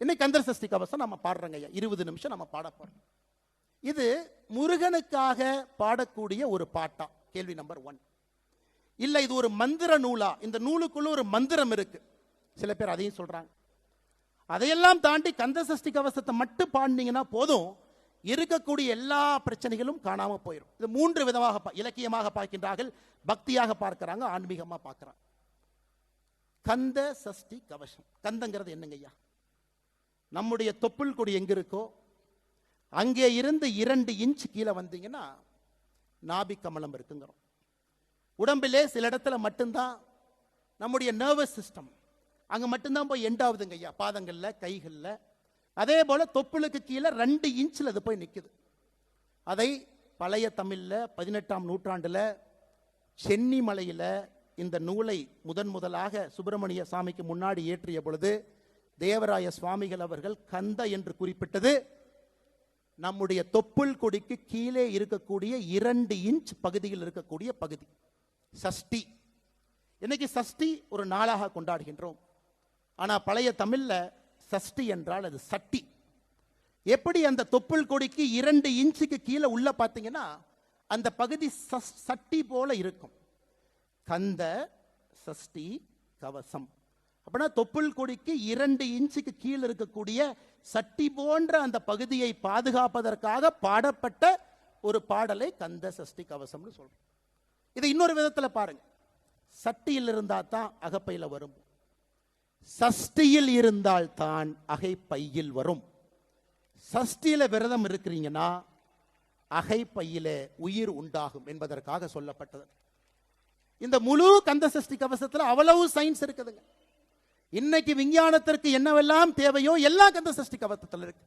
இன்னைக்கு கந்தர் சஷ்டி கவசம் நம்ம பாடுறோங்க ஐயா, 20 நிமிஷம் நம்ம பாட போறோம். இது முருகனுக்காக பாடக்கூடிய ஒரு பாட்டா? கேள்வி நம்பர் 1. இல்ல இது ஒரு மந்திர நூலா? இந்த நூலுக்குள்ள ஒரு மந்திரம் இருக்கு, சில பேர் அதையும் சொல்றாங்க. அதையெல்லாம் தாண்டி கந்த சஷ்டி கவசத்தை மட்டும் பாடினீங்கன்னா போதும், இருக்கக்கூடிய எல்லா பிரச்சனைகளும் காணாம போயிடும். இது 3 விதமாக இலக்கியமாக பார்க்கின்றார்கள், பக்தியாக பார்க்கிறாங்க, ஆன்மீகமா பார்க்கிறாங்க. கந்த சஷ்டி கவசம், கந்தங்கிறது என்னங்க ஐயா? நம்முடைய தொப்புள் கொடி எங்க இருக்கோ அங்கே இருந்து 2 இன்ச் கீழே வந்தீங்கன்னா நாபி கமலம் இருக்குங்கிறோம். உடம்பிலே சில இடத்துல மட்டும்தான் நம்முடைய நர்வஸ் சிஸ்டம் அங்க மட்டும்தான் போய் எண்ட் ஆகுதுங்க ஐயா, பாதங்கள்ல, கைகள்ல. அதே போல தொப்புளுக்கு கீழே 2 இன்ச்சில் அது போய் நிற்குது. அதை பழைய தமிழ்ல 18ஆம் நூற்றாண்டுல சென்னி மலையில இந்த நூலை முதலாக சுப்பிரமணிய சாமிக்கு முன்னாடி ஏற்றிய பொழுது தேவராய சுவாமிகள் அவர்கள் கந்த என்று குறிப்பிட்டது நம்முடைய தொப்புள் கொடிக்கு கீழே இருக்கக்கூடிய 2 இன்ச் பகுதியில் இருக்கக்கூடிய பகுதி சஷ்டி. இன்னைக்கு சஷ்டி ஒரு நாளாக கொண்டாடுகின்றோம். ஆனா பழைய தமிழ்ல சஷ்டி என்றால் அது சட்டி. எப்படி அந்த தொப்புள் கொடிக்கு 2 இன்ச்சுக்கு கீழே உள்ள பார்த்தீங்கன்னா அந்த பகுதி சட்டி போல இருக்கும். கந்த சஷ்டி கவசம் அப்படின்னா தொப்புள் கொடிக்கு 2 இன்ச்சுக்கு கீழே இருக்கக்கூடிய சட்டி போன்ற அந்த பகுதியை பாதுகாப்பதற்காக பாடப்பட்ட ஒரு பாடலை கந்த சஷ்டி கவசம்னு சொல்றோம். இதை இன்னொரு விதத்துல பாருங்க, சட்டியில் இருந்தா தான் அகப்பையில் வரும், சஷ்டியில் இருந்தால் தான் அகைப்பையில் வரும். சஷ்டியில விரதம் இருக்கிறீங்கன்னா அகைப்பையில உயிர் உண்டாகும் என்பதற்காக சொல்லப்பட்டது. இந்த முழு கந்த சஷ்டி கவசத்துல அவ்வளவு சயின்ஸ் இருக்குதுங்க. இன்னைக்கு விஞ்ஞானத்திற்கு என்னவெல்லாம் தேவையோ எல்லாம் கந்த சஷ்டி கவசத்தில் இருக்கு.